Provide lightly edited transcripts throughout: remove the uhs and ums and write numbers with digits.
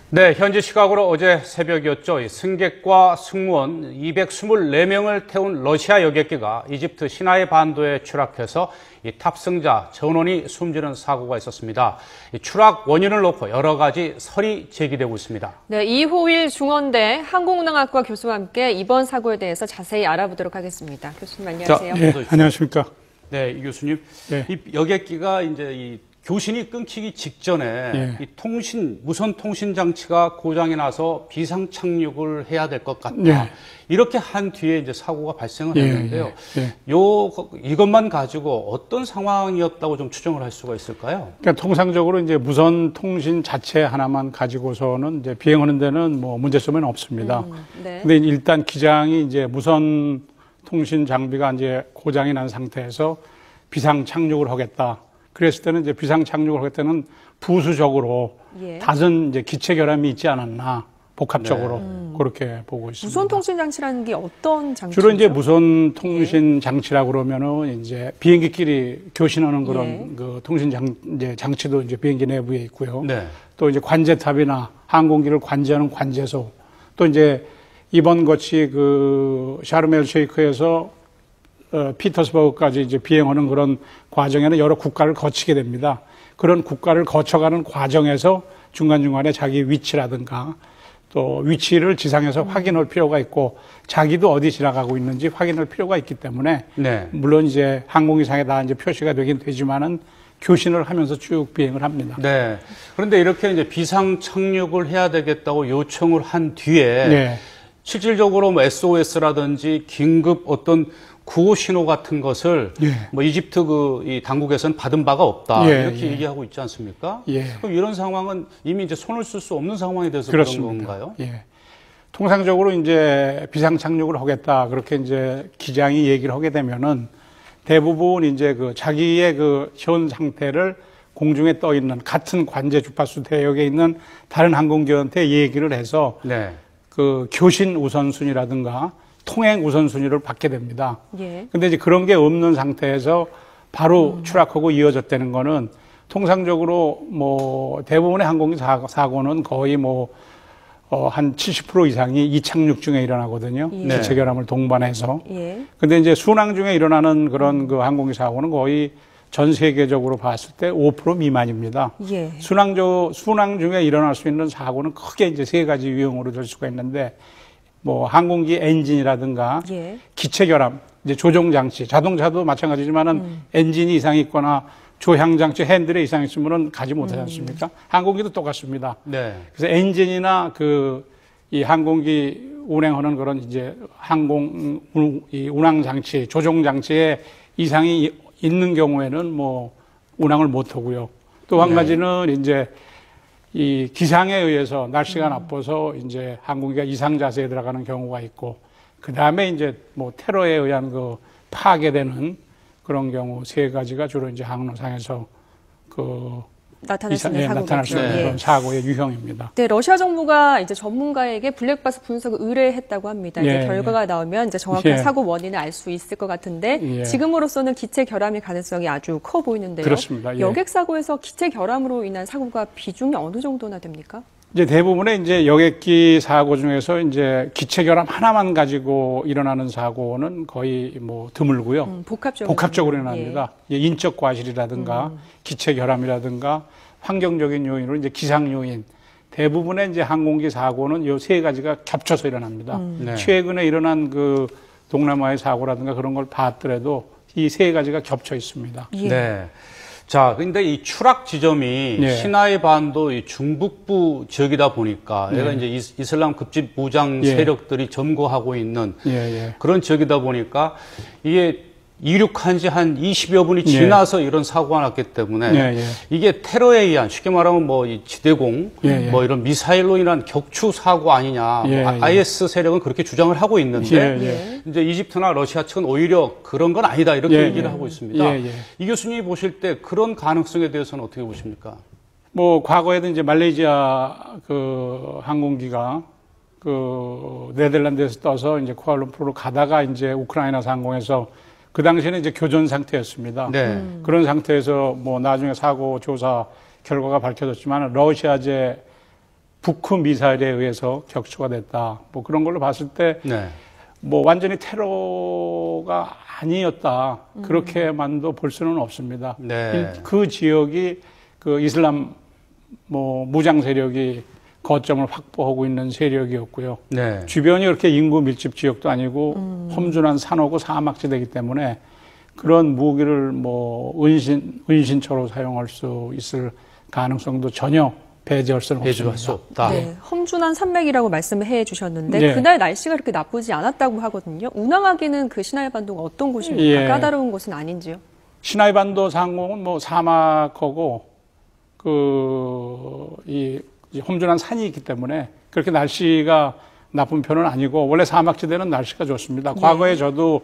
네, 현지 시각으로 어제 새벽이었죠. 이 승객과 승무원 224명을 태운 러시아 여객기가 이집트 시나이 반도에 추락해서 이 탑승자 전원이 숨지는 사고가 있었습니다. 이 추락 원인을 놓고 여러 가지 설이 제기되고 있습니다. 네, 이호일 중원대 항공운항학과 교수와 함께 이번 사고에 대해서 자세히 알아보도록 하겠습니다. 교수님 안녕하세요. 네, 안녕하십니까. 네, 이 교수님. 네. 이 여객기가 이제 이 교신이 끊기기 직전에 이 무선 통신 장치가 고장이 나서 비상 착륙을 해야 될 것 같다. 이렇게 한 뒤에 이제 사고가 발생을 했는데요. 이것만 가지고 어떤 상황이었다고 좀 추정을 할 수가 있을까요? 그러니까 통상적으로 이제 무선 통신 자체 하나만 가지고서는 이제 비행하는 데는 뭐 문제점은 없습니다. 네. 근데 일단 기장이 이제 무선 통신 장비가 이제 고장이 난 상태에서 비상 착륙을 하겠다. 그랬을 때는 이제 비상 착륙을 할 때는 부수적으로 잦은 이제 기체 결함이 있지 않았나 복합적으로 그렇게 보고 있습니다. 무선 통신 장치라는 게 어떤 장치죠? 주로 이제 무선 통신 장치라고 그러면은 이제 비행기끼리 교신하는 그런 그 통신 장치도 이제 비행기 내부에 있고요. 또 이제 관제탑이나 항공기를 관제하는 관제소, 또 이제 이번 것이 그 샤르멜 셰이크에서 피터스버그까지 이제 비행하는 그런 과정에는 여러 국가를 거치게 됩니다. 그런 국가를 거쳐가는 과정에서 중간중간에 자기 위치라든가 또 위치를 지상에서 확인할 필요가 있고 자기도 어디 지나가고 있는지 확인할 필요가 있기 때문에 물론 이제 항공기상에 다 이제 표시가 되긴 되지만은 교신을 하면서 쭉 비행을 합니다. 네. 그런데 이렇게 이제 비상 착륙을 해야 되겠다고 요청을 한 뒤에 실질적으로 뭐 SOS라든지 긴급 어떤 구호 신호 같은 것을 뭐 이집트 이 당국에서는 받은 바가 없다 이렇게 얘기하고 있지 않습니까? 그럼 이런 상황은 이미 이제 손을 쓸 수 없는 상황이 돼서 그렇습니다. 그런 건가요? 통상적으로 이제 비상 착륙을 하겠다 그렇게 이제 기장이 얘기를 하게 되면은 대부분 이제 그 자기의 그 현 상태를 공중에 떠 있는 같은 관제 주파수 대역에 있는 다른 항공기한테 얘기를 해서 그 교신 우선순위라든가 통행 우선순위를 받게 됩니다. 근데 이제 그런 게 없는 상태에서 바로 추락하고 이어졌다는 거는 통상적으로 뭐 대부분의 항공기 사고는 거의 뭐 한 70% 이상이 이착륙 중에 일어나거든요. 기체 결함을 동반해서. 근데 이제 순항 중에 일어나는 그런 그 항공기 사고는 거의 전 세계적으로 봤을 때 5% 미만입니다. 순항 중에 일어날 수 있는 사고는 크게 이제 세 가지 유형으로 될 수가 있는데 뭐 항공기 엔진이라든가 기체 결함, 이제 조종 장치, 자동차도 마찬가지지만은 엔진이 이상이 있거나 조향 장치 핸들에 이상이 있으면은 가지 못하지 않습니까? 항공기도 똑같습니다. 그래서 엔진이나 이 항공기 운행하는 그런 이제 이 운항 장치, 조종 장치에 이상이 있는 경우에는 뭐 운항을 못 하고요. 또 한 가지는 이제 이 기상에 의해서 날씨가 나빠서 이제 항공기가 이상 자세에 들어가는 경우가 있고, 그 다음에 이제 뭐 테러에 의한 그 파괴되는 그런 경우 세 가지가 주로 이제 항로상에서 나타날 수 있는 그런 사고의 유형입니다. 네, 러시아 정부가 이제 전문가에게 블랙박스 분석을 의뢰했다고 합니다. 이제 결과가 나오면 이제 정확한 사고 원인을 알 수 있을 것 같은데 지금으로서는 기체 결함의 가능성이 아주 커 보이는데요. 그렇습니다. 여객 사고에서 기체 결함으로 인한 사고가 비중이 어느 정도나 됩니까? 이제 대부분의 이제 여객기 사고 중에서 이제 기체 결함 하나만 가지고 일어나는 사고는 거의 뭐 드물고요. 복합적으로 일어납니다. 인적 과실이라든가 기체 결함이라든가 환경적인 요인으로 이제 기상 요인. 대부분의 이제 항공기 사고는 요 세 가지가 겹쳐서 일어납니다. 최근에 일어난 그 동남아의 사고라든가 그런 걸 봤더라도 이 세 가지가 겹쳐 있습니다. 자, 근데 이 추락 지점이 시나이 반도 이 중북부 지역이다 보니까 얘가 이제 이슬람 급진 무장 세력들이 점거하고 있는 그런 지역이다 보니까 이게 이륙한 지 한 20여 분이 지나서 이런 사고가 났기 때문에 이게 테러에 의한, 쉽게 말하면 뭐 이 지대공, 뭐 이런 미사일로 인한 격추 사고 아니냐, IS 세력은 그렇게 주장을 하고 있는데 이제 이집트나 러시아 측은 오히려 그런 건 아니다 이렇게 얘기를 하고 있습니다. 이 교수님이 보실 때 그런 가능성에 대해서는 어떻게 보십니까? 뭐 과거에도 이제 말레이시아 그 항공기가 그 네덜란드에서 떠서 이제 쿠알라룸푸르로 가다가 이제 우크라이나 상공에서 그 당시에는 이제 교전 상태였습니다. 그런 상태에서 뭐 나중에 사고 조사 결과가 밝혀졌지만 러시아제 북크 미사일에 의해서 격추가 됐다. 뭐 그런 걸로 봤을 때 네. 뭐 완전히 테러가 아니었다. 그렇게만도 볼 수는 없습니다. 네. 그 지역이 그 이슬람 뭐 무장 세력이 거점을 확보하고 있는 세력이었고요. 네. 주변이 그렇게 인구 밀집 지역도 아니고 험준한 산호고 사막지대이기 때문에 그런 무기를 뭐 은신처로 사용할 수 있을 가능성도 전혀 배제할 수는 없습니다. 네, 험준한 산맥이라고 말씀을 해 주셨는데 네. 그날 날씨가 그렇게 나쁘지 않았다고 하거든요. 운항하기는 그 시나이 반도가 어떤 곳입니까? 예. 까다로운 곳은 아닌지요? 시나이 반도 상공은 뭐 사막하고 이 험준한 산이 있기 때문에 그렇게 날씨가 나쁜 편은 아니고 원래 사막지대는 날씨가 좋습니다. 네. 과거에 저도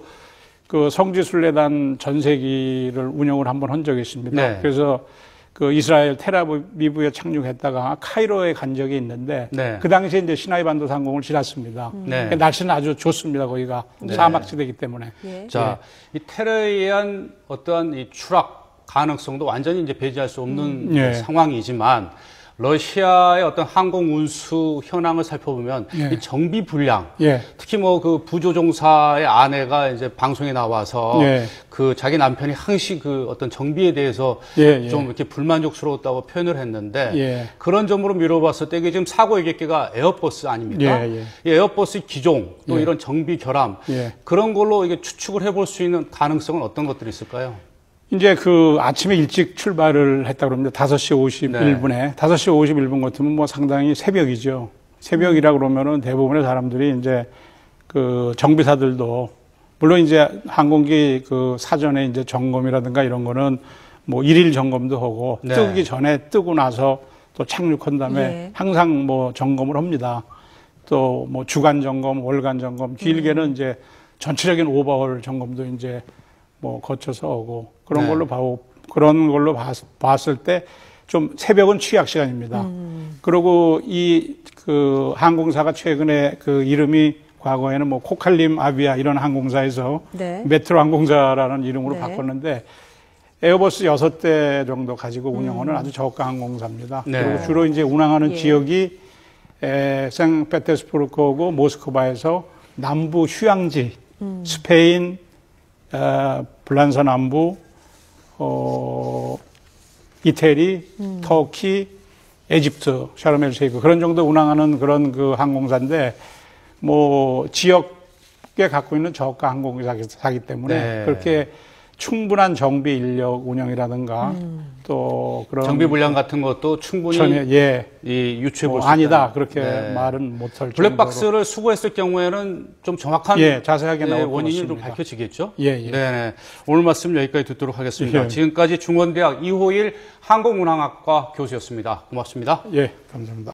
그 성지순례단 전세기를 운영을 한번 한 적이 있습니다. 네. 그래서 그 이스라엘 텔아비브에 착륙했다가 카이로에 간 적이 있는데 네. 그 당시에 이제 시나이 반도 상공을 지났습니다. 네. 날씨는 아주 좋습니다. 거기가 네. 사막지대이기 때문에. 예. 자, 이 테러에 의한 어떠한 이 추락 가능성도 완전히 이제 배제할 수 없는 예. 상황이지만 러시아의 어떤 항공 운수 현황을 살펴보면 예. 이 정비 불량, 예. 특히 뭐 그 부조종사의 아내가 이제 방송에 나와서 예. 그 자기 남편이 항시 그 어떤 정비에 대해서 예, 예. 좀 이렇게 불만족스러웠다고 표현을 했는데 예. 그런 점으로 미뤄봤을 때 이게 지금 사고의 객기가 에어버스 아닙니까? 예, 예. 이 에어버스 기종 또 예. 이런 정비 결함 예. 그런 걸로 이게 추측을 해볼 수 있는 가능성은 어떤 것들이 있을까요? 이제 그 아침에 일찍 출발을 했다고 그럽니다. 5시 51분에. 네. 5시 51분 같으면 뭐 상당히 새벽이죠. 새벽이라 그러면은 대부분의 사람들이 이제 그 정비사들도 물론 이제 항공기 그 사전에 이제 점검이라든가 이런 거는 뭐 일일 점검도 하고 네. 뜨기 전에 뜨고 나서 또 착륙한 다음에 예. 항상 뭐 점검을 합니다. 또 뭐 주간 점검, 월간 점검, 길게는 이제 전체적인 오버홀 점검도 이제 뭐 거쳐서 오고 그런 네. 그런 걸로 봤을 때 좀 새벽은 취약 시간입니다. 그리고 이 그 항공사가 최근에 그 이름이 과거에는 뭐 코칼림 아비아 이런 항공사에서 네. 메트로 항공사라는 이름으로 네. 바꿨는데 에어버스 6대 정도 가지고 운영하는 아주 저가 항공사입니다. 네. 그리고 주로 이제 운항하는 예. 지역이 생페테르스부르크하고 모스크바에서 남부 휴양지, 스페인, 불란서 남부, 이태리, 터키, 에집트, 샤르멜-셰이크 그런 정도 운항하는 그런 그 항공사인데 뭐 지역에 갖고 있는 저가 항공사이기 때문에 네. 그렇게 충분한 정비 인력 운영이라든가 또 그런 정비 불량 같은 것도 충분히 전혀 예 이 유추해 볼 수 아니다 있다. 그렇게 네. 말은 못할 정도로 블랙박스를 수거했을 경우에는 좀 정확한 예, 자세하게 나올 것 원인이 좀 같습니다. 밝혀지겠죠? 예, 예. 네, 오늘 말씀 여기까지 듣도록 하겠습니다. 예. 지금까지 중원대학 이호일 항공운항학과 교수였습니다. 고맙습니다. 예 감사합니다.